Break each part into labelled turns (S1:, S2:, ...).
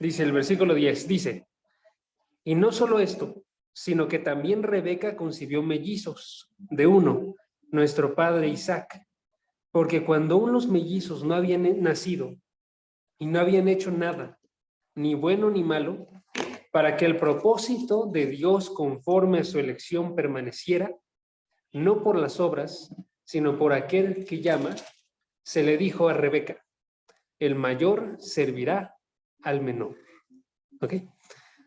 S1: Dice el versículo 10, dice, y no solo esto, sino que también Rebeca concibió mellizos de uno, nuestro padre Isaac, porque cuando aún los mellizos no habían nacido y no habían hecho nada, ni bueno ni malo, para que el propósito de Dios conforme a su elección permaneciera, no por las obras, sino por aquel que llama, se le dijo a Rebeca, el mayor servirá al menor. ¿Ok?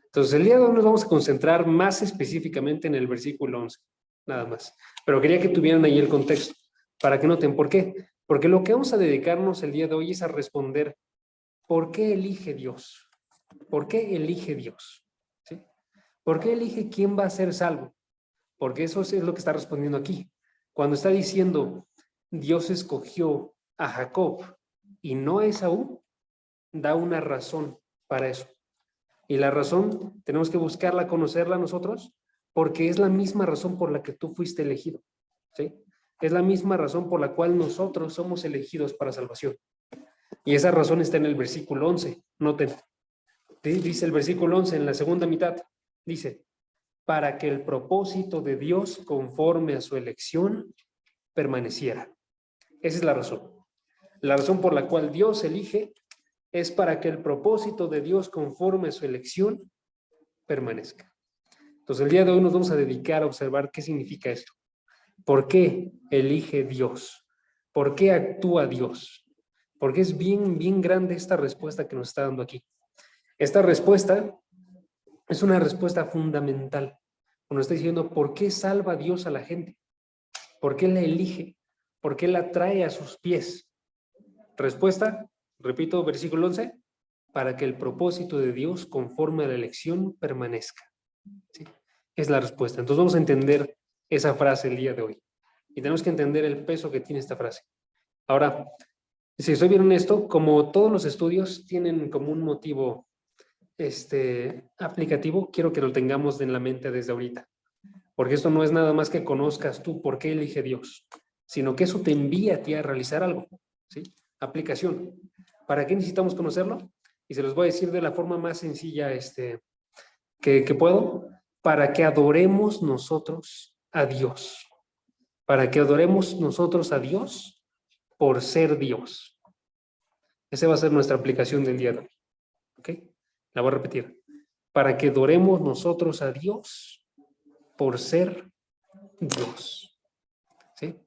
S1: Entonces, el día de hoy nos vamos a concentrar más específicamente en el versículo 11, nada más. Pero quería que tuvieran ahí el contexto, para que noten por qué. Porque lo que vamos a dedicarnos el día de hoy es a responder, ¿por qué elige Dios? ¿Por qué elige Dios? ¿Sí? ¿Por qué elige quién va a ser salvo? Porque eso es lo que está respondiendo aquí. Cuando está diciendo, Dios escogió a Jacob y no a Esaú, da una razón para eso. Y la razón tenemos que buscarla, conocerla nosotros, porque es la misma razón por la que tú fuiste elegido. ¿Sí? Es la misma razón por la cual nosotros somos elegidos para salvación. Y esa razón está en el versículo 11. Noten. Dice el versículo 11 en la segunda mitad. Dice, para que el propósito de Dios conforme a su elección permaneciera. Esa es la razón. La razón por la cual Dios elige es para que el propósito de Dios conforme a su elección permanezca. Entonces, el día de hoy nos vamos a dedicar a observar qué significa esto. ¿Por qué elige Dios? ¿Por qué actúa Dios? Porque es bien grande esta respuesta que nos está dando aquí. Esta respuesta es una respuesta fundamental. Nos está diciendo, ¿por qué salva Dios a la gente? ¿Por qué la elige? ¿Por qué la trae a sus pies? Respuesta, repito, versículo 11, para que el propósito de Dios conforme a la elección permanezca. ¿Sí? Es la respuesta. Entonces vamos a entender esa frase el día de hoy. Y tenemos que entender el peso que tiene esta frase. Ahora, si soy bien honesto, como todos los estudios tienen como un motivo aplicativo, quiero que lo tengamos en la mente desde ahorita. Porque esto no es nada más que conozcas tú por qué elige Dios, sino que eso te envía a ti a realizar algo. ¿Sí? Aplicación. ¿Para qué necesitamos conocerlo? Y se los voy a decir de la forma más sencilla que puedo, para que adoremos nosotros a Dios. Para que adoremos nosotros a Dios por ser Dios. Esa va a ser nuestra aplicación del día de hoy. ¿Ok? La voy a repetir. Para que adoremos nosotros a Dios por ser Dios. ¿Sí?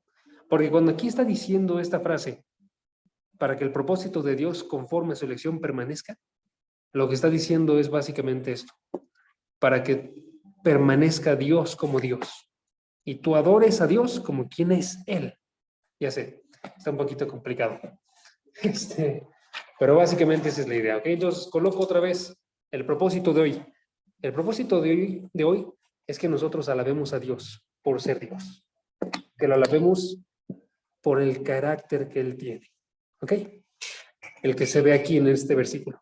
S1: Porque cuando aquí está diciendo esta frase, para que el propósito de Dios conforme a su elección permanezca, lo que está diciendo es básicamente esto. Para que permanezca Dios como Dios. Y tú adores a Dios como quien es Él. Ya sé, está un poquito complicado. Pero básicamente esa es la idea, ¿ok? Entonces coloco otra vez el propósito de hoy. El propósito de hoy es que nosotros alabemos a Dios por ser Dios. Que lo alabemos por el carácter que Él tiene. ¿Ok? El que se ve aquí en este versículo.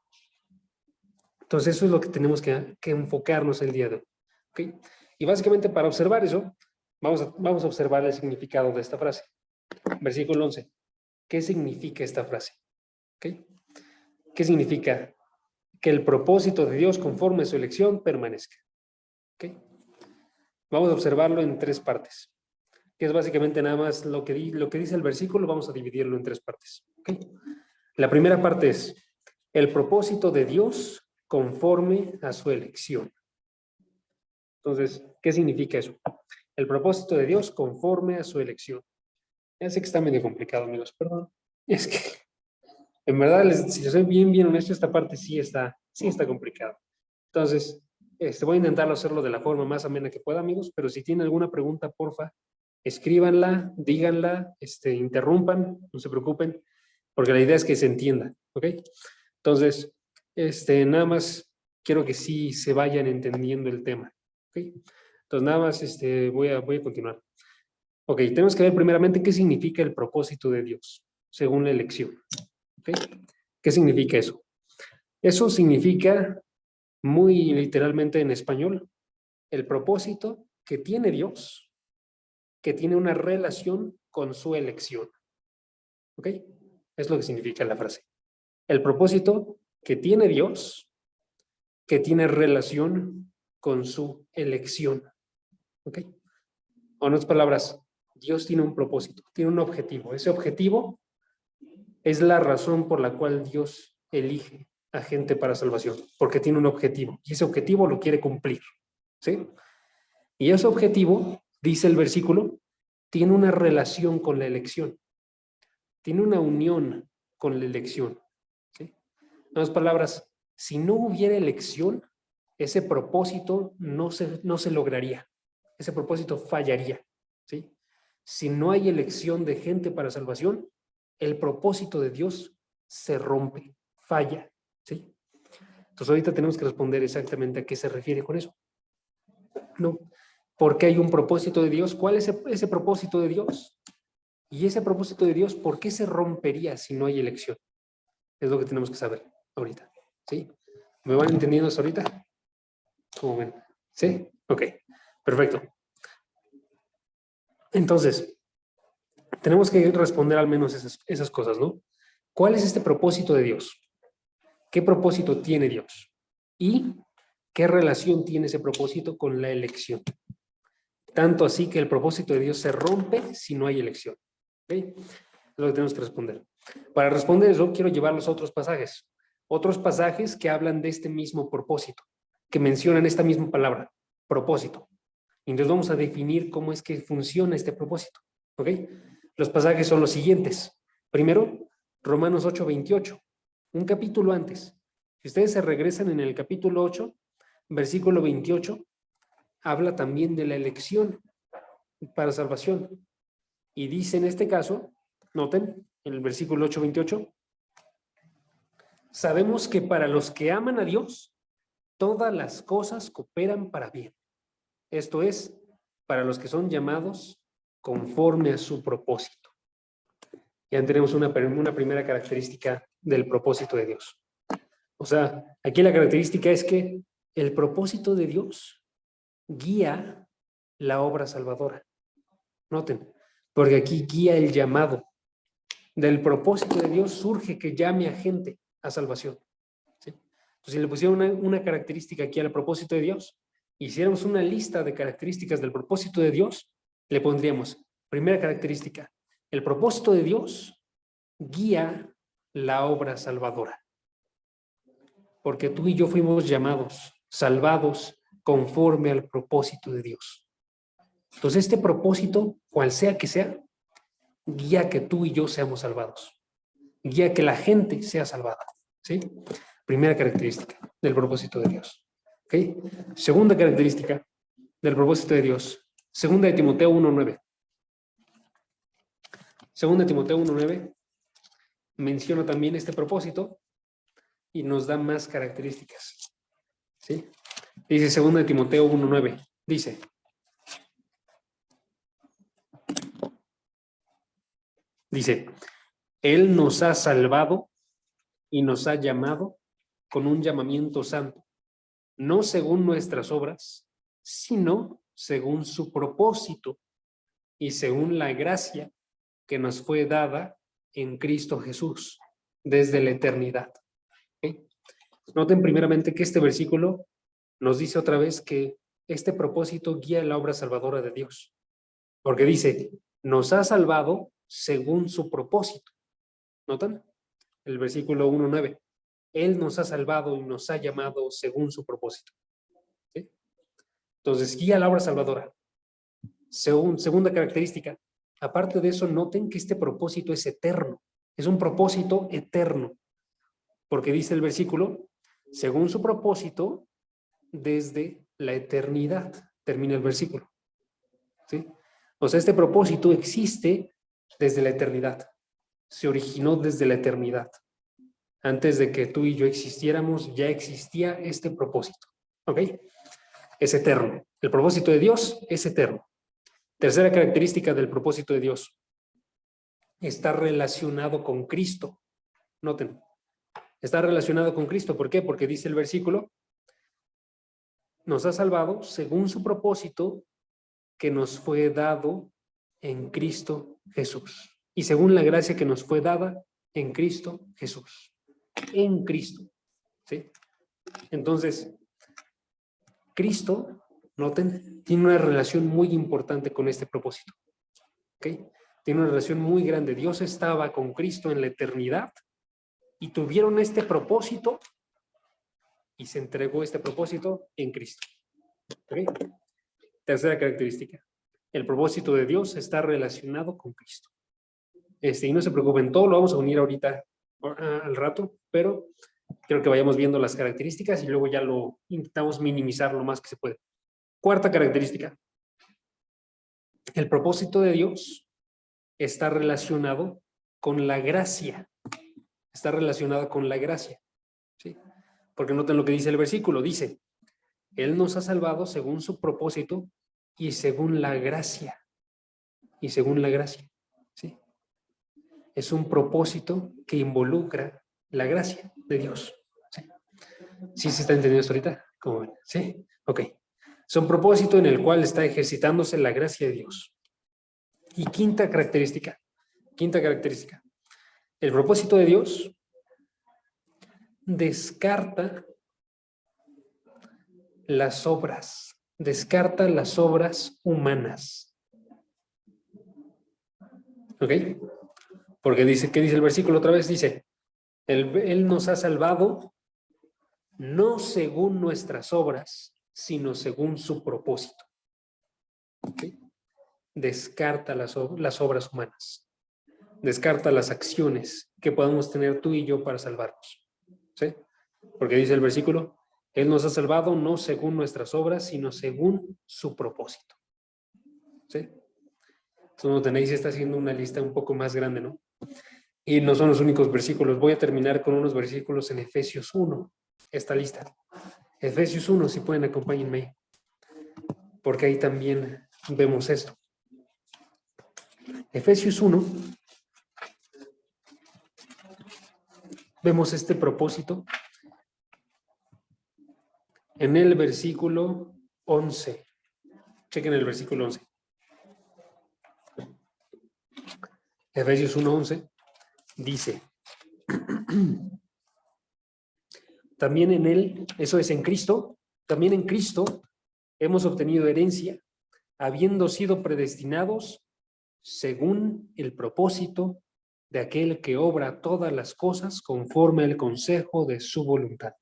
S1: Entonces eso es lo que tenemos que enfocarnos el día de hoy. ¿Ok? Y básicamente para observar eso, vamos a observar el significado de esta frase. Versículo 11. ¿Qué significa esta frase? ¿Ok? ¿Qué significa? Que el propósito de Dios conforme a su elección permanezca. ¿Ok? Vamos a observarlo en tres partes, que es básicamente nada más lo que dice el versículo, vamos a dividirlo en tres partes. ¿Ok? La primera parte es el propósito de Dios conforme a su elección. Entonces, ¿qué significa eso? El propósito de Dios conforme a su elección. Ya sé que está medio complicado, amigos, perdón. Es que, en verdad, si soy bien honesto, esta parte sí está complicada. Entonces, voy a intentar hacerlo de la forma más amena que pueda, amigos, pero si tienen alguna pregunta, porfa, escríbanla, díganla, interrumpan, no se preocupen, porque la idea es que se entienda, ¿ok? Entonces, nada más quiero que sí se vayan entendiendo el tema, ¿ok? Entonces, nada más voy a continuar. Ok, tenemos que ver primeramente qué significa el propósito de Dios, según la elección. ¿Ok? ¿Qué significa eso? Eso significa, muy literalmente en español, el propósito que tiene Dios, que tiene una relación con su elección. ¿Ok? Es lo que significa la frase. El propósito que tiene Dios, que tiene relación con su elección. ¿Ok? O en otras palabras, Dios tiene un propósito, tiene un objetivo. Ese objetivo es la razón por la cual Dios elige a gente para salvación, porque tiene un objetivo y ese objetivo lo quiere cumplir. ¿Sí? Y ese objetivo, dice el versículo, tiene una relación con la elección, tiene una unión con la elección. ¿Sí? En otras palabras, si no hubiera elección, ese propósito no se lograría, ese propósito fallaría. ¿Sí? Si no hay elección de gente para salvación, el propósito de Dios se rompe, falla. ¿Sí? Entonces ahorita tenemos que responder exactamente a qué se refiere con eso. ¿No? Porque hay un propósito de Dios. ¿Cuál es ese propósito de Dios? Y ese propósito de Dios, ¿por qué se rompería si no hay elección? Es lo que tenemos que saber ahorita. ¿Sí? ¿Me van entendiendo hasta ahorita? ¿Cómo ven? ¿Sí? Ok, perfecto. Entonces, tenemos que responder al menos esas cosas, ¿no? ¿Cuál es este propósito de Dios? ¿Qué propósito tiene Dios? ¿Y qué relación tiene ese propósito con la elección? Tanto así que el propósito de Dios se rompe si no hay elección. ¿Ok? Es lo que tenemos que responder. Para responder eso, quiero llevarlos a otros pasajes que hablan de este mismo propósito, que mencionan esta misma palabra, propósito. Entonces vamos a definir cómo es que funciona este propósito. ¿Ok? Los pasajes son los siguientes. Primero, Romanos 8:28, un capítulo antes. Si ustedes se regresan en el capítulo 8, versículo 28, habla también de la elección para salvación. Y dice en este caso, noten, en el versículo 8:28, sabemos que para los que aman a Dios, todas las cosas cooperan para bien. Esto es, para los que son llamados conforme a su propósito. Ya tenemos una primera característica del propósito de Dios. O sea, aquí la característica es que el propósito de Dios guía la obra salvadora. Noten, porque aquí guía el llamado. Del propósito de Dios surge que llame a gente a salvación. ¿Sí? Entonces, si le pusieron una característica aquí al propósito de Dios, hiciéramos una lista de características del propósito de Dios, le pondríamos, primera característica, el propósito de Dios guía la obra salvadora. Porque tú y yo fuimos llamados, salvados, conforme al propósito de Dios. Entonces, este propósito, cual sea que sea, guía que tú y yo seamos salvados. Guía que la gente sea salvada. ¿Sí? Primera característica del propósito de Dios. ¿Okay? Segunda característica del propósito de Dios. Segunda de Timoteo 1:9. Segunda de Timoteo 1:9 menciona también este propósito y nos da más características. ¿Sí? Dice segunda de Timoteo 1:9. Dice, Él nos ha salvado y nos ha llamado con un llamamiento santo, no según nuestras obras, sino según su propósito y según la gracia que nos fue dada en Cristo Jesús desde la eternidad. ¿Okay? Noten primeramente que este versículo nos dice otra vez que este propósito guía la obra salvadora de Dios, porque dice, nos ha salvado según su propósito. ¿Notan? El versículo 1:9. Él nos ha salvado y nos ha llamado según su propósito. ¿Sí? Entonces, guía la obra salvadora. Segunda característica. Aparte de eso, noten que este propósito es eterno. Es un propósito eterno. Porque dice el versículo, según su propósito, desde la eternidad. Termina el versículo. ¿Sí? O sea, este propósito existe desde la eternidad. Se originó desde la eternidad. Antes de que tú y yo existiéramos, ya existía este propósito. ¿Ok? Es eterno. El propósito de Dios es eterno. Tercera característica del propósito de Dios. Está relacionado con Cristo. Noten. Está relacionado con Cristo. ¿Por qué? Porque dice el versículo, nos ha salvado según su propósito que nos fue dado en Cristo Jesús. Y según la gracia que nos fue dada en Cristo Jesús. En Cristo. ¿Sí? Entonces, Cristo, noten, tiene una relación muy importante con este propósito. ¿Ok? Tiene una relación muy grande. Dios estaba con Cristo en la eternidad y tuvieron este propósito y se entregó este propósito en Cristo. ¿Ok? Tercera característica. El propósito de Dios está relacionado con Cristo. Y no se preocupen, todo lo vamos a unir ahorita al rato, pero quiero que vayamos viendo las características y luego ya lo intentamos minimizar lo más que se puede. Cuarta característica. El propósito de Dios está relacionado con la gracia. Está relacionado con la gracia. ¿Sí? Porque noten lo que dice el versículo. Dice, Él nos ha salvado según su propósito y según la gracia. Y según la gracia. ¿Sí? Es un propósito que involucra la gracia de Dios. ¿Sí? ¿Sí se está entendiendo esto ahorita? ¿Cómo ven? ¿Sí? Ok. Es un propósito en el cual está ejercitándose la gracia de Dios. Y quinta característica. El propósito de Dios descarta las obras humanas. ¿Ok? Porque dice, ¿qué dice el versículo otra vez? Dice, Él nos ha salvado no según nuestras obras, sino según su propósito. ¿Okay? Descarta las obras humanas. Descarta las acciones que podamos tener tú y yo para salvarnos. ¿Sí? Porque dice el versículo, Él nos ha salvado no según nuestras obras, sino según su propósito. ¿Sí? Entonces, no tenéis, está haciendo una lista un poco más grande, ¿no? Y no son los únicos versículos. Voy a terminar con unos versículos en Efesios 1, esta lista. Efesios 1, si pueden, acompáñenme, porque ahí también vemos esto. Efesios 1, vemos este propósito en el versículo 11. Chequen el versículo 11. Efesios 1:11 dice, también en Él, eso es en Cristo, también en Cristo hemos obtenido herencia, habiendo sido predestinados según el propósito de aquel que obra todas las cosas conforme al consejo de su voluntad.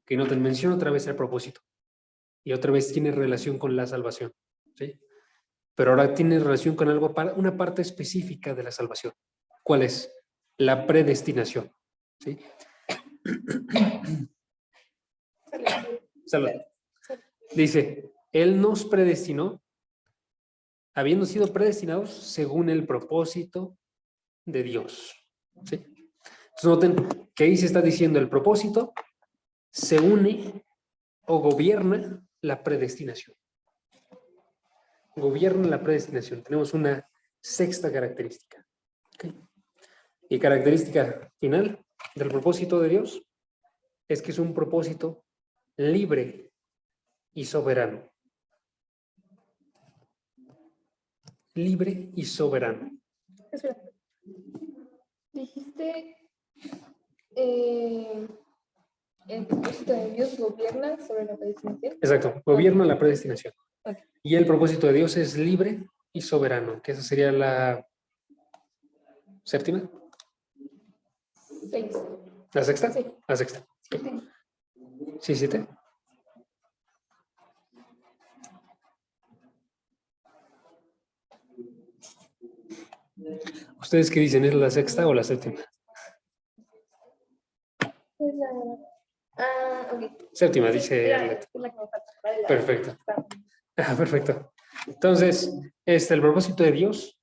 S1: Que no te menciono otra vez el propósito. Y otra vez tiene relación con la salvación. ¿Sí? Pero ahora tiene relación con algo, una parte específica de la salvación. ¿Cuál es? La predestinación. ¿Sí? Salud. Dice, Él nos predestinó, habiendo sido predestinados según el propósito de Dios. ¿Sí? Entonces noten que ahí se está diciendo el propósito se une o gobierna la predestinación. Gobierna la predestinación. Tenemos una sexta característica. ¿Okay? Y característica final del propósito de Dios es que es un propósito libre y soberano. Libre y soberano.
S2: Espera. Dijiste el propósito de Dios gobierna sobre la predestinación.
S1: Exacto, gobierna la predestinación.
S2: Okay.
S1: Y el propósito de Dios es libre y soberano, que esa sería la séptima.
S2: 6.
S1: ¿La sexta?
S2: Sí.
S1: La sexta. Sí, 7. ¿Ustedes qué dicen? ¿Es la sexta o la séptima?
S2: Okay.
S1: Séptima,
S2: Sí,
S1: dice Arlette. Perfecto. Perfecto. Entonces, el propósito de Dios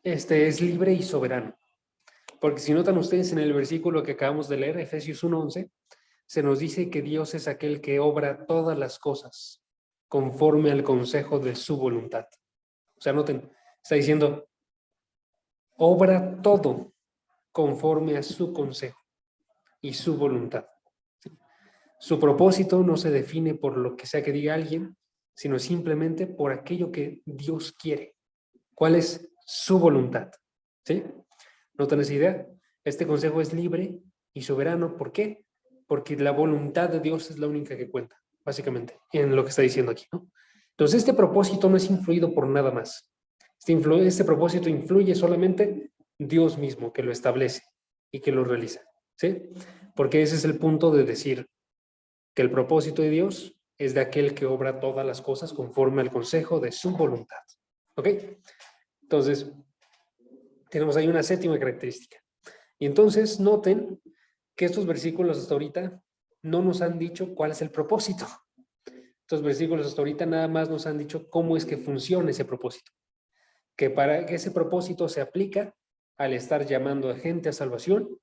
S1: es libre y soberano. Porque si notan ustedes en el versículo que acabamos de leer, Efesios 1:11, se nos dice que Dios es aquel que obra todas las cosas conforme al consejo de su voluntad. O sea, noten, está diciendo, obra todo conforme a su consejo y su voluntad. Su propósito no se define por lo que sea que diga alguien, sino simplemente por aquello que Dios quiere. ¿Cuál es su voluntad? ¿Sí? ¿Notan esa idea? Este consejo es libre y soberano. ¿Por qué? porque la voluntad de Dios es la única que cuenta, básicamente, en lo que está diciendo aquí, ¿no? Entonces, este propósito no es influido por nada más. Este propósito influye solamente Dios mismo, que lo establece y que lo realiza, ¿sí? Porque ese es el punto de decir que el propósito de Dios es de aquel que obra todas las cosas conforme al consejo de su voluntad, ¿ok? Entonces, tenemos ahí una séptima característica. Y entonces, noten que estos versículos hasta ahorita no nos han dicho cuál es el propósito. Estos versículos hasta ahorita nada más nos han dicho cómo es que funciona ese propósito. Que para que ese propósito se aplica al estar llamando a gente a salvación,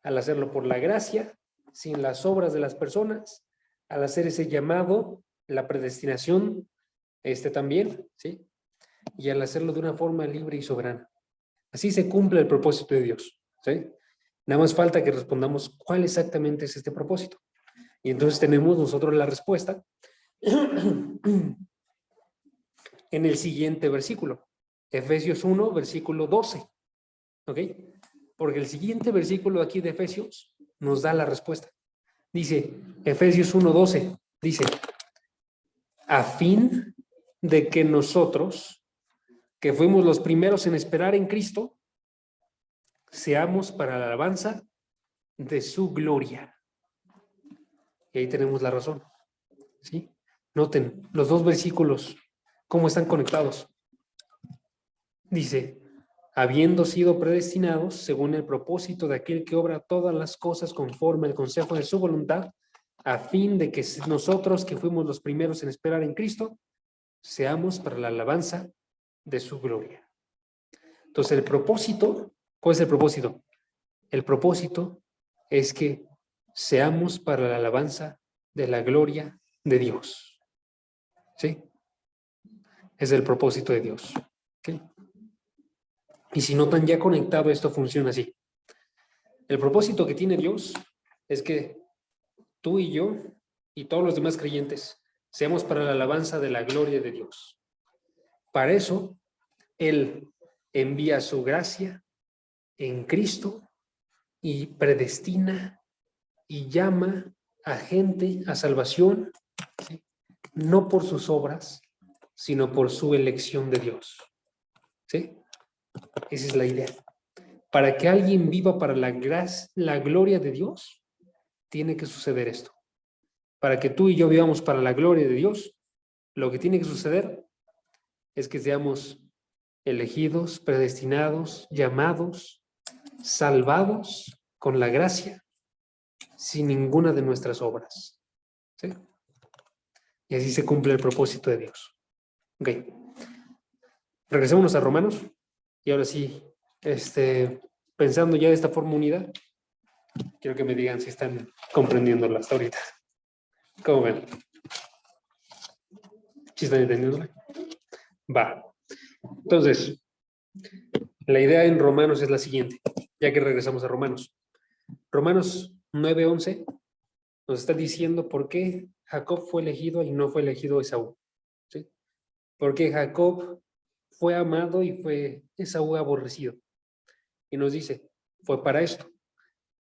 S1: al hacerlo por la gracia, sin las obras de las personas, al hacer ese llamado, la predestinación, también, ¿sí? Y al hacerlo de una forma libre y soberana. Así se cumple el propósito de Dios, ¿sí? Nada más falta que respondamos cuál exactamente es este propósito. Y entonces tenemos nosotros la respuesta en el siguiente versículo. Efesios 1, versículo 12. ¿Ok? Porque el siguiente versículo aquí de Efesios nos da la respuesta. Dice, Efesios 1, 12, dice, a fin de que nosotros, que fuimos los primeros en esperar en Cristo, seamos para la alabanza de su gloria. Y ahí tenemos la razón. ¿Sí? Noten los dos versículos, cómo están conectados. Dice, habiendo sido predestinados según el propósito de aquel que obra todas las cosas conforme al consejo de su voluntad, a fin de que nosotros que fuimos los primeros en esperar en Cristo, seamos para la alabanza de su gloria. Entonces el propósito, ¿cuál es el propósito? El propósito es que seamos para la alabanza de la gloria de Dios. ¿Sí? Es el propósito de Dios. ¿Okay? Y si notan ya conectado, esto funciona así. El propósito que tiene Dios es que tú y yo y todos los demás creyentes seamos para la alabanza de la gloria de Dios. Para eso, Él envía su gracia en Cristo y predestina y llama a gente a salvación, ¿sí? No por sus obras, sino por su elección de Dios. ¿Sí? Esa es la idea. Para que alguien viva para la gloria de Dios, tiene que suceder esto. Para que tú y yo vivamos para la gloria de Dios, lo que tiene que suceder es que seamos elegidos, predestinados, llamados, salvados con la gracia, sin ninguna de nuestras obras. ¿Sí? Y así se cumple el propósito de Dios. Ok. Regresémonos a Romanos. Y ahora sí, pensando ya de esta forma unida, quiero que me digan si están comprendiéndola hasta ahorita. ¿Cómo ven? ¿Sí están entendiéndola? Va. Entonces, la idea en Romanos es la siguiente, ya que regresamos a Romanos. Romanos 9:11 nos está diciendo por qué Jacob fue elegido y no fue elegido Esaú. ¿Sí? Porque Jacob fue amado y fue Esaú aborrecido. Y nos dice, fue para esto,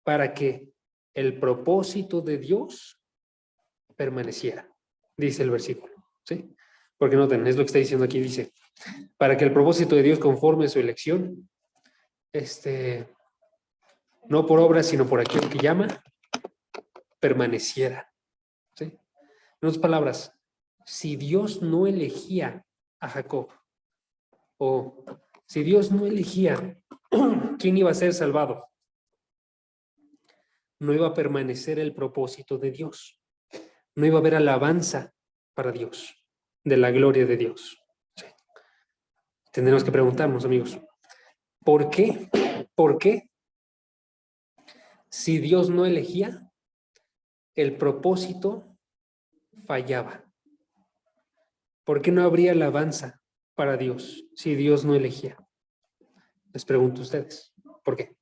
S1: para que el propósito de Dios permaneciera, dice el versículo. ¿Sí? Porque noten, es lo que está diciendo aquí, dice, para que el propósito de Dios conforme a su elección, no por obras, sino por aquel que llama, permaneciera. ¿Sí? En otras palabras, si Dios no elegía a Jacob, o si Dios no elegía quién iba a ser salvado, no iba a permanecer el propósito de Dios. No iba a haber alabanza para Dios, de la gloria de Dios. ¿Sí? Tendremos que preguntarnos, amigos, ¿por qué? ¿Por qué? Si Dios no elegía, el propósito fallaba. ¿Por qué no habría alabanza para Dios si Dios no elegía? Les pregunto a ustedes, ¿por qué?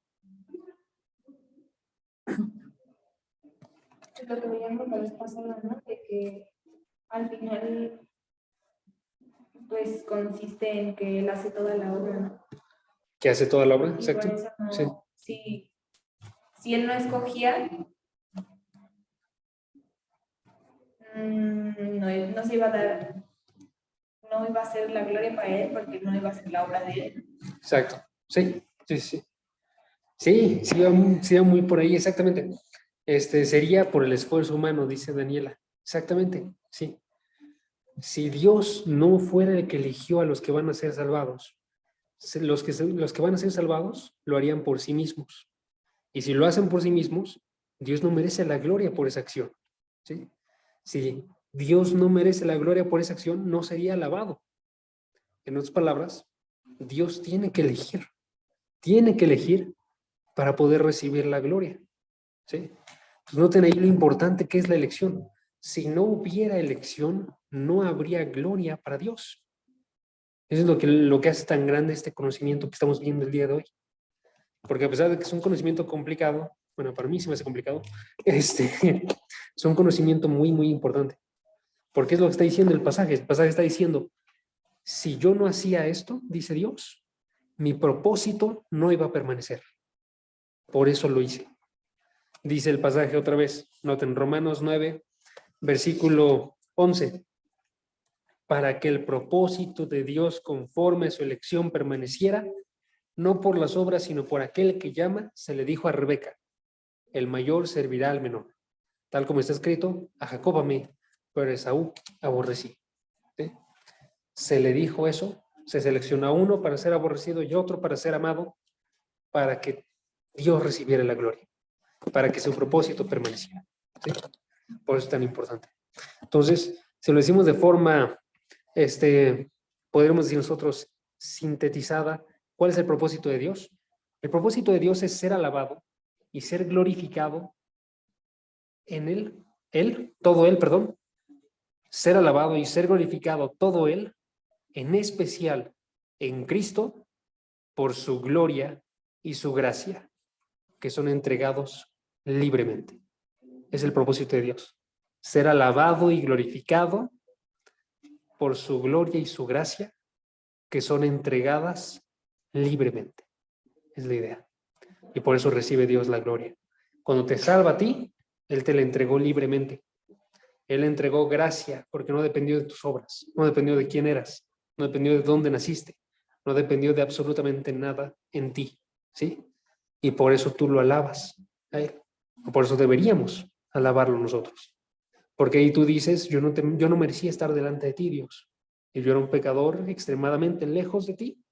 S2: Lo que veíamos la vez pasada, ¿no? De que al final, pues consiste en que él hace toda la obra, ¿no?
S1: ¿Que hace toda la obra?
S2: Y por
S1: Exacto.
S2: eso no,
S1: Sí.
S2: si él no escogía, No se iba a dar, no iba a ser la gloria para él porque no iba a ser la obra de él.
S1: Exacto. Sí, sí, sí. Sí, sí va muy por ahí, exactamente. Sería por el esfuerzo humano, dice Daniela. Exactamente, sí. Si Dios no fuera el que eligió a los que van a ser salvados, los que van a ser salvados lo harían por sí mismos. Y si lo hacen por sí mismos, Dios no merece la gloria por esa acción. ¿Sí? Si Dios no merece la gloria por esa acción, no sería alabado. En otras palabras, Dios tiene que elegir para poder recibir la gloria. ¿Sí? Pues noten ahí lo importante que es la elección. Si no hubiera elección, no habría gloria para Dios. Eso es lo que hace tan grande este conocimiento que estamos viendo el día de hoy. Porque a pesar de que es un conocimiento complicado, bueno, para mí se me hace complicado, es un conocimiento muy, muy importante. Porque es lo que está diciendo el pasaje. El pasaje está diciendo, si yo no hacía esto, dice Dios, mi propósito no iba a permanecer. Por eso lo hice. Dice el pasaje otra vez, noten Romanos 9, versículo 11. Para que el propósito de Dios conforme a su elección permaneciera, no por las obras, sino por aquel que llama, se le dijo a Rebeca, el mayor servirá al menor. Tal como está escrito, a Jacob amé, pero a Esaú aborrecí. ¿Sí? Se le dijo eso, se seleccionó a uno para ser aborrecido y otro para ser amado, para que Dios recibiera la gloria, para que su propósito permaneciera. ¿Sí? Por eso es tan importante. Entonces, si lo decimos de forma, podríamos decir nosotros, sintetizada, ¿cuál es el propósito de Dios? El propósito de Dios es ser alabado y ser glorificado en todo Él, perdón, ser alabado y ser glorificado todo Él, en especial en Cristo, por su gloria y su gracia, que son entregados libremente. Es el propósito de Dios. Ser alabado y glorificado por su gloria y su gracia, que son entregadas libremente. Es la idea. Y por eso recibe Dios la gloria. Cuando te salva a ti, Él te la entregó libremente. Él entregó gracia porque no dependió de tus obras, no dependió de quién eras, no dependió de dónde naciste, no dependió de absolutamente nada en ti, ¿sí? Y por eso tú lo alabas a Él. Por eso deberíamos alabarlo nosotros. Porque ahí tú dices, yo no merecía estar delante de ti, Dios. Y yo era un pecador extremadamente lejos de ti,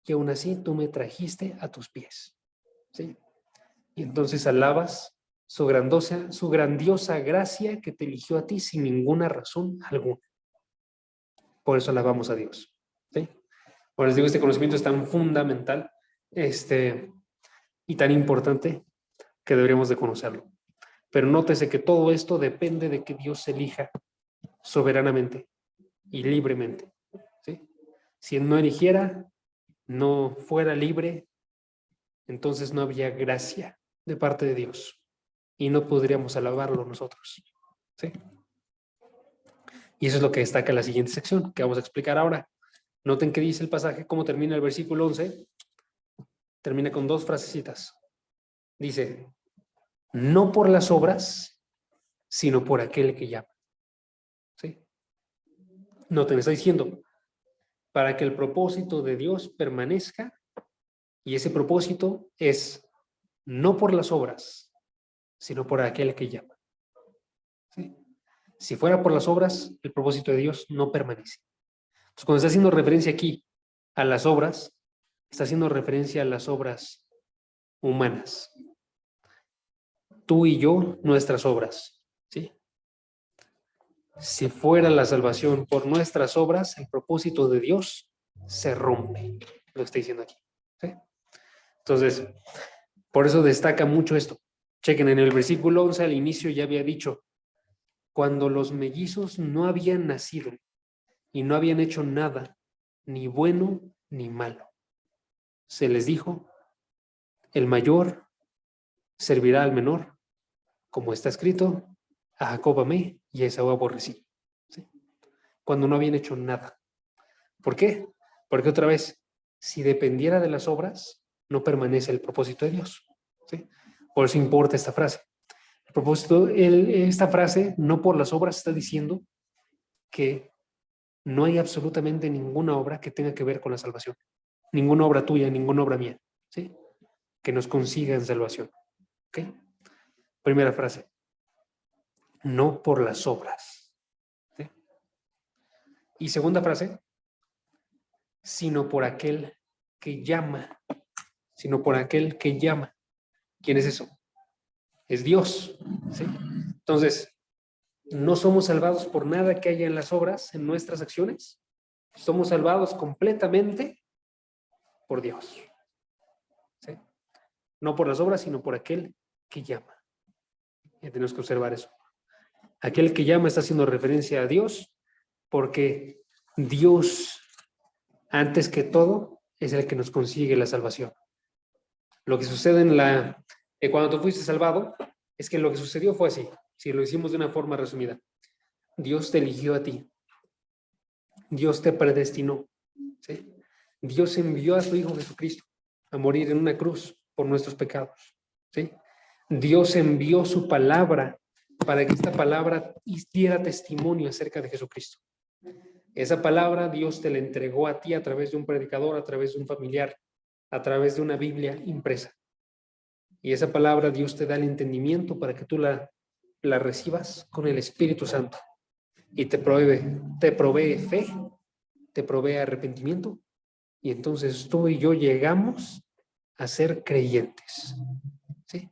S1: y aún así tú me trajiste a tus pies, ¿sí? Y entonces alabas su grandiosa gracia que te eligió a ti sin ninguna razón alguna. Por eso alabamos a Dios, ¿sí? Por eso digo, este conocimiento es tan fundamental, y tan importante que deberíamos de conocerlo. Pero nótese que todo esto depende de que Dios elija soberanamente y libremente, ¿sí? Si Él no eligiera, no fuera libre, entonces no habría gracia de parte de Dios y no podríamos alabarlo nosotros, ¿sí? Y eso es lo que destaca la siguiente sección que vamos a explicar ahora. Noten qué dice el pasaje, cómo termina el versículo 11. Termina con dos frasecitas. Dice, no por las obras, sino por aquel que llama. ¿Sí? Noten, está diciendo, para que el propósito de Dios permanezca, y ese propósito es no por las obras, sino por aquel que llama. ¿Sí? Si fuera por las obras, el propósito de Dios no permanece. Entonces, cuando está haciendo referencia aquí a las obras, está haciendo referencia a las obras humanas. Tú y yo, nuestras obras. ¿Sí? Si fuera la salvación por nuestras obras, el propósito de Dios se rompe. Lo está diciendo aquí. ¿Sí? Entonces, por eso destaca mucho esto. Chequen, en el versículo 11 al inicio ya había dicho, cuando los mellizos no habían nacido y no habían hecho nada, ni bueno ni malo, se les dijo, el mayor servirá al menor, como está escrito, a Jacob amé y a Esaú aborrecí. ¿Sí? Cuando no habían hecho nada. ¿Por qué? Porque otra vez, si dependiera de las obras, no permanece el propósito de Dios. ¿Sí? Por eso importa esta frase. A propósito, esta frase, no por las obras, está diciendo que no hay absolutamente ninguna obra que tenga que ver con la salvación. Ninguna obra tuya, ninguna obra mía, ¿sí? Que nos consiga en salvación. ¿Ok? Primera frase. No por las obras. ¿Sí? Y segunda frase, sino por aquel que llama. Sino por aquel que llama. ¿Quién es eso? Es Dios. ¿Sí? Entonces, no somos salvados por nada que haya en las obras, en nuestras acciones. Somos salvados completamente por Dios. ¿Sí? No por las obras, sino por aquel que llama. Y tenemos que observar eso. Aquel que llama está haciendo referencia a Dios porque Dios, antes que todo, es el que nos consigue la salvación. Lo que sucede cuando tú fuiste salvado es que lo que sucedió fue así. Si lo hicimos de una forma resumida. Dios te eligió a ti. Dios te predestinó. ¿Sí? Dios envió a su Hijo Jesucristo a morir en una cruz por nuestros pecados. ¿Sí? Dios envió su palabra para que esta palabra diera testimonio acerca de Jesucristo. Esa palabra Dios te la entregó a ti a través de un predicador, a través de un familiar, a través de una Biblia impresa. Y esa palabra Dios te da el entendimiento para que tú la recibas con el Espíritu Santo. Y te provee fe, te provee arrepentimiento. Y entonces tú y yo llegamos a ser creyentes. ¿Sí?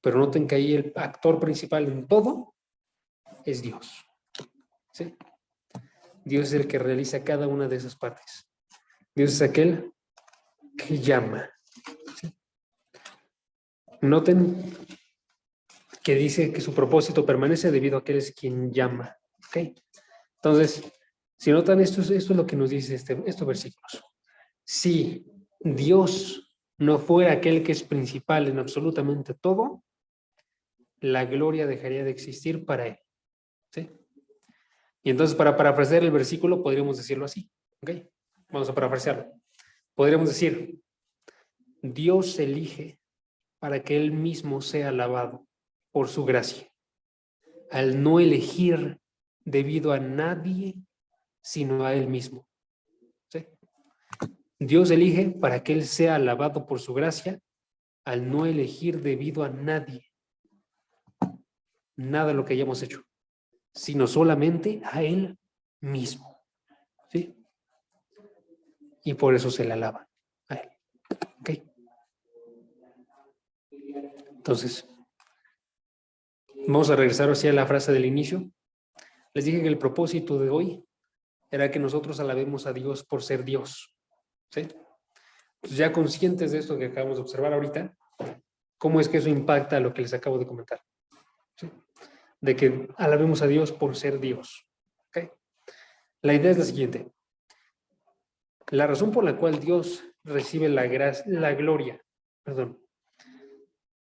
S1: Pero noten que ahí el actor principal en todo es Dios. ¿Sí? Dios es el que realiza cada una de esas partes. Dios es aquel que llama. ¿Sí? Noten que dice que su propósito permanece debido a que Él es quien llama. ¿Ok? Entonces, si notan, esto es lo que nos dice estos versículos. Si Dios no fuera aquel que es principal en absolutamente todo, la gloria dejaría de existir para Él. ¿Sí? Y entonces, para parafrasear el versículo, podríamos decirlo así. ¿Ok? Vamos a parafrasearlo. Podríamos decir, Dios elige para que Él mismo sea alabado por su gracia, al no elegir debido a nadie, sino a Él mismo. ¿Sí? Dios elige para que Él sea alabado por su gracia, al no elegir debido a nadie, nada de lo que hayamos hecho, sino solamente a Él mismo. ¿Sí? Y por eso se le alaba a Él. ¿Ok? Entonces, vamos a regresar hacia la frase del inicio. Les dije que el propósito de hoy era que nosotros alabemos a Dios por ser Dios. ¿Sí? Pues ya conscientes de esto que acabamos de observar ahorita, ¿cómo es que eso impacta a lo que les acabo de comentar? ¿Sí? De que alabemos a Dios por ser Dios. ¿Okay? La idea es la siguiente. La razón por la cual Dios recibe la gloria,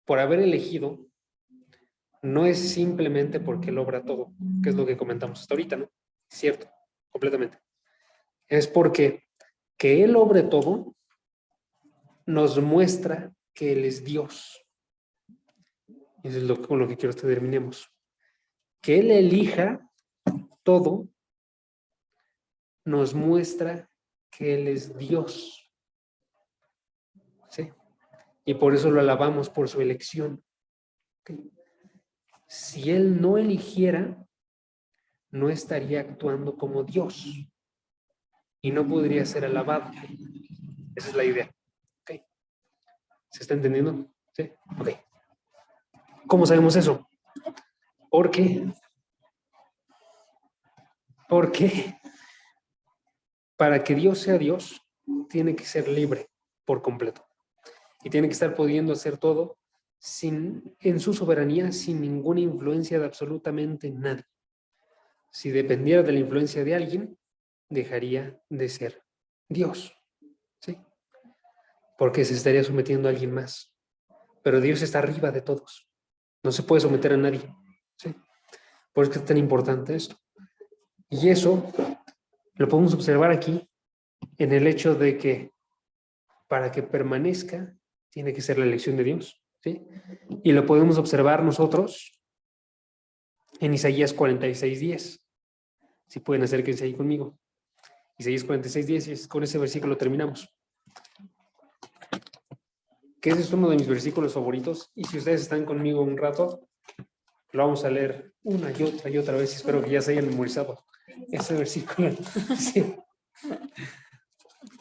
S1: por haber elegido, no es simplemente porque Él obra todo, que es lo que comentamos hasta ahorita, ¿no? Cierto, completamente. Es porque que Él obre todo nos muestra que Él es Dios. Y eso es con lo que quiero que terminemos. Que Él elija todo nos muestra que Él es Dios. ¿Sí? Y por eso lo alabamos por su elección. ¿Okay? Si Él no eligiera, no estaría actuando como Dios y no podría ser alabado. Esa es la idea. ¿Okay? ¿Se está entendiendo? ¿Sí? Ok. ¿Cómo sabemos eso? Porque para que Dios sea Dios, tiene que ser libre por completo. Y tiene que estar pudiendo hacer todo en su soberanía, sin ninguna influencia de absolutamente nadie. Si dependiera de la influencia de alguien, dejaría de ser Dios. ¿Sí? Porque se estaría sometiendo a alguien más. Pero Dios está arriba de todos. No se puede someter a nadie. ¿Sí? Por eso es tan importante esto. Y eso lo podemos observar aquí en el hecho de que para que permanezca, tiene que ser la elección de Dios. ¿Sí? Y lo podemos observar nosotros en Isaías 46:10. Si pueden acérquense ahí conmigo. Isaías 46:10, y con ese versículo terminamos. Que ese es uno de mis versículos favoritos, y si ustedes están conmigo un rato, lo vamos a leer una y otra vez, y espero que ya se hayan memorizado ese versículo. Sí.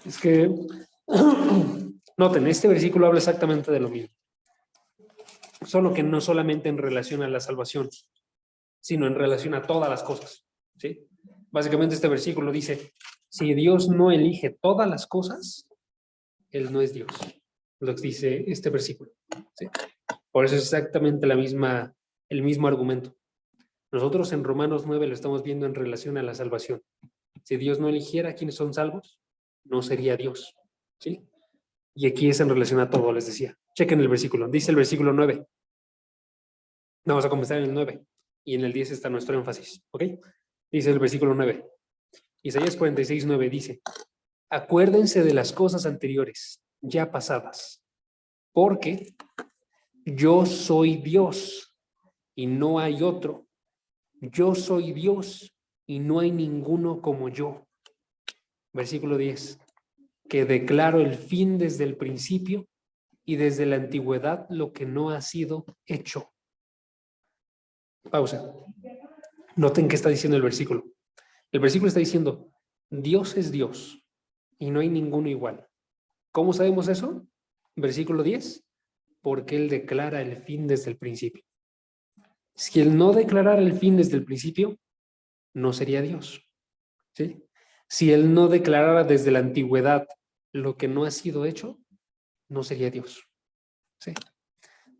S1: Es que, noten, este versículo habla exactamente de lo mismo, solo que no solamente en relación a la salvación, sino en relación a todas las cosas, ¿sí? Básicamente este versículo dice, si Dios no elige todas las cosas, Él no es Dios, lo que dice este versículo, ¿sí? Por eso es exactamente el mismo argumento. Nosotros en Romanos 9 lo estamos viendo en relación a la salvación. Si Dios no eligiera quiénes son salvos, no sería Dios, ¿sí? Y aquí es en relación a todo, les decía. Chequen el versículo, dice el versículo 9. Vamos a comenzar en el 9 y en el 10 está nuestro énfasis, ¿ok? Dice el versículo 9. Isaías 46:9 dice, acuérdense de las cosas anteriores, ya pasadas, porque yo soy Dios y no hay otro. Yo soy Dios y no hay ninguno como yo. Versículo 10. Que declaro el fin desde el principio y desde la antigüedad lo que no ha sido hecho. Pausa. Noten qué está diciendo el versículo. El versículo está diciendo, Dios es Dios y no hay ninguno igual. ¿Cómo sabemos eso? Versículo 10. Porque Él declara el fin desde el principio. Si Él no declarara el fin desde el principio, no sería Dios, ¿sí? Si Él no declarara desde la antigüedad lo que no ha sido hecho, no sería Dios, ¿sí?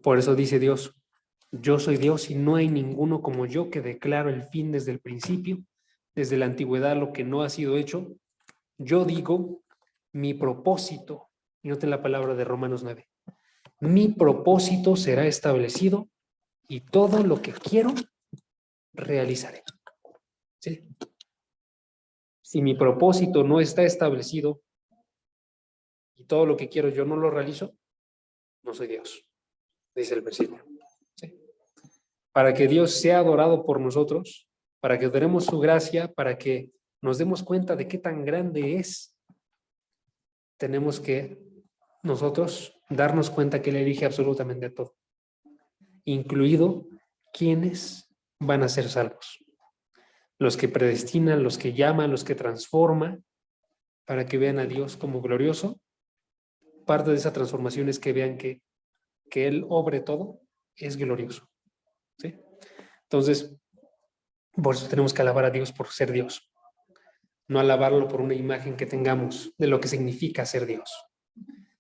S1: Por eso dice Dios, yo soy Dios y no hay ninguno como yo que declaro el fin desde el principio, desde la antigüedad lo que no ha sido hecho. Yo digo, mi propósito, y noten la palabra de Romanos 9, mi propósito será establecido y todo lo que quiero realizaré, ¿sí? Si mi propósito no está establecido y todo lo que quiero yo no lo realizo, no soy Dios, dice el versículo, ¿sí? Para que Dios sea adorado por nosotros, para que adoremos su gracia, para que nos demos cuenta de qué tan grande es, tenemos que nosotros darnos cuenta que Él elige absolutamente todo, incluido quienes van a ser salvos. Los que predestina, los que llama, los que transforma, para que vean a Dios como glorioso. Parte de esa transformación es que vean que Él obre todo, es glorioso, ¿sí? Entonces, por eso tenemos que alabar a Dios por ser Dios. No alabarlo por una imagen que tengamos de lo que significa ser Dios,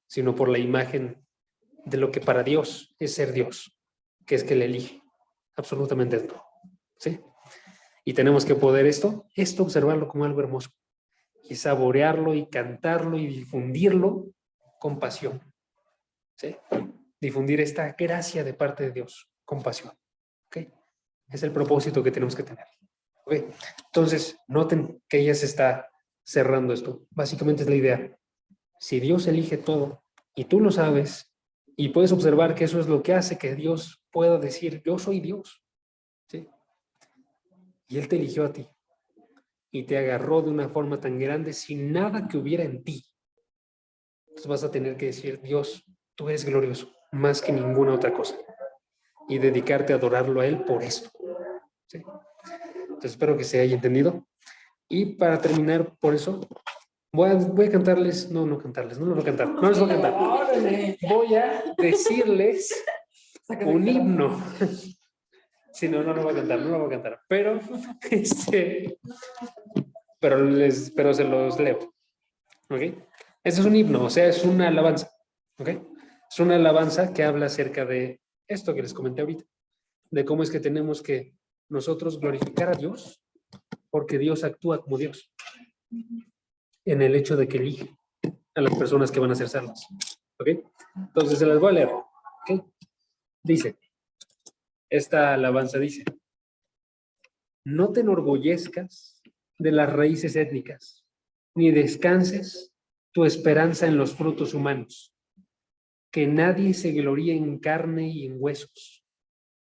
S1: sino por la imagen de lo que para Dios es ser Dios, que es que Él elige absolutamente todo, ¿sí? Y tenemos que poder esto observarlo como algo hermoso y saborearlo y cantarlo y difundirlo con pasión, ¿sí? Difundir esta gracia de parte de Dios con pasión, ¿ok? Es el propósito que tenemos que tener, ¿ok? Entonces, noten que ya se está cerrando esto. Básicamente es la idea. Si Dios elige todo y tú lo sabes y puedes observar que eso es lo que hace que Dios pueda decir, yo soy Dios, ¿sí? Y Él te eligió a ti y te agarró de una forma tan grande sin nada que hubiera en ti. Entonces vas a tener que decir, Dios, tú eres glorioso, más que ninguna otra cosa. Y dedicarte a adorarlo a Él por esto, ¿sí? Entonces espero que se haya entendido. Y para terminar, por eso, voy a cantarles, no cantarles, no les voy a cantar, no les voy a cantar. Voy a decirles un himno. Sí, no lo voy a cantar, no lo voy a cantar. Pero, pero se los leo, ¿ok? Este es un himno, o sea, es una alabanza, ¿ok? Es una alabanza que habla acerca de esto que les comenté ahorita, de cómo es que tenemos que nosotros glorificar a Dios, porque Dios actúa como Dios, en el hecho de que elige a las personas que van a ser salvas, ¿ok? Entonces se las voy a leer, ¿ok? Dice, esta alabanza dice, no te enorgullezcas de las raíces étnicas, ni descanses tu esperanza en los frutos humanos, que nadie se gloríe en carne y en huesos,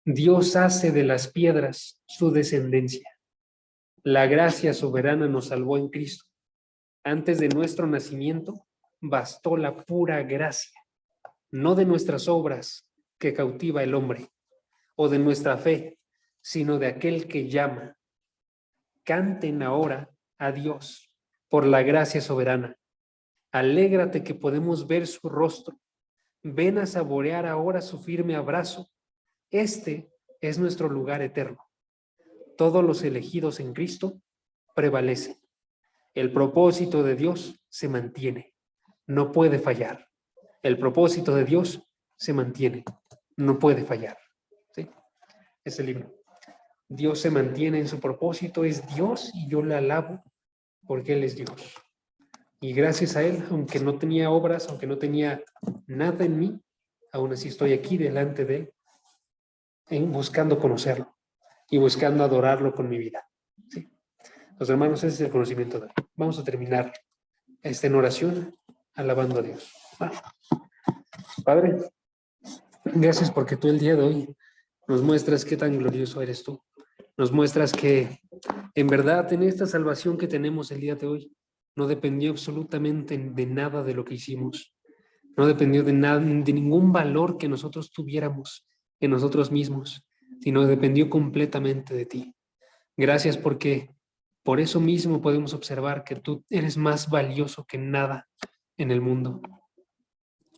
S1: Dios hace de las piedras su descendencia. La gracia soberana nos salvó en Cristo. Antes de nuestro nacimiento, bastó la pura gracia, no de nuestras obras que cautiva el hombre, o de nuestra fe, sino de aquel que llama. Canten ahora a Dios por la gracia soberana. Alégrate que podemos ver su rostro. Ven a saborear ahora su firme abrazo. Este es nuestro lugar eterno. Todos los elegidos en Cristo prevalecen. El propósito de Dios se mantiene. No puede fallar. El propósito de Dios se mantiene. No puede fallar. ¿Sí? Es el libro. Dios se mantiene en su propósito, es Dios y yo le alabo porque Él es Dios. Y gracias a Él, aunque no tenía obras, aunque no tenía nada en mí, aún así estoy aquí delante de Él, buscando conocerlo y buscando adorarlo con mi vida. ¿Sí? Los hermanos, ese es el conocimiento de hoy. Vamos a terminar en oración, alabando a Dios. Padre, gracias porque tú el día de hoy nos muestras qué tan glorioso eres tú. Nos muestras que en verdad en esta salvación que tenemos el día de hoy no dependió absolutamente de nada de lo que hicimos. No dependió de nada, de ningún valor que nosotros tuviéramos en nosotros mismos, sino dependió completamente de ti. Gracias porque por eso mismo podemos observar que tú eres más valioso que nada en el mundo,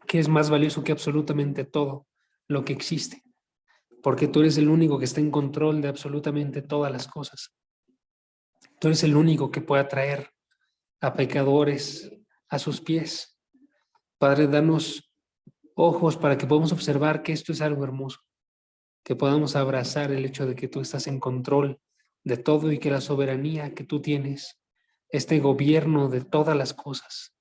S1: que es más valioso que absolutamente todo lo que existe, porque tú eres el único que está en control de absolutamente todas las cosas. Tú eres el único que puede atraer a pecadores a sus pies. Padre, danos ojos para que podamos observar que esto es algo hermoso, que podamos abrazar el hecho de que tú estás en control de todo y que la soberanía que tú tienes, este gobierno de todas las cosas,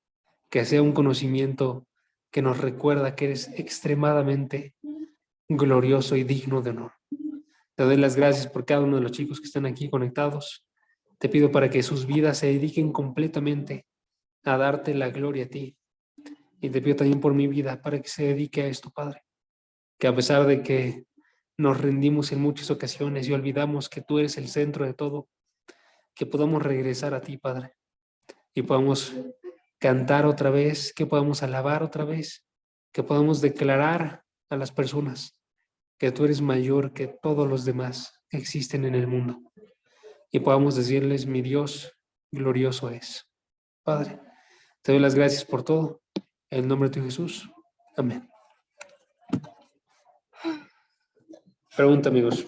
S1: que sea un conocimiento que nos recuerda que eres extremadamente glorioso y digno de honor. Te doy las gracias por cada uno de los chicos que están aquí conectados. Te pido para que sus vidas se dediquen completamente a darte la gloria a ti. Y te pido también por mi vida para que se dedique a esto, Padre. Que a pesar de que nos rendimos en muchas ocasiones y olvidamos que tú eres el centro de todo, que podamos regresar a ti, Padre, y podamos cantar otra vez, que podamos alabar otra vez, que podamos declarar a las personas que tú eres mayor que todos los demás que existen en el mundo. Y podamos decirles, mi Dios glorioso es. Padre, te doy las gracias por todo. En el nombre de Jesús. Amén. Pregunta, amigos.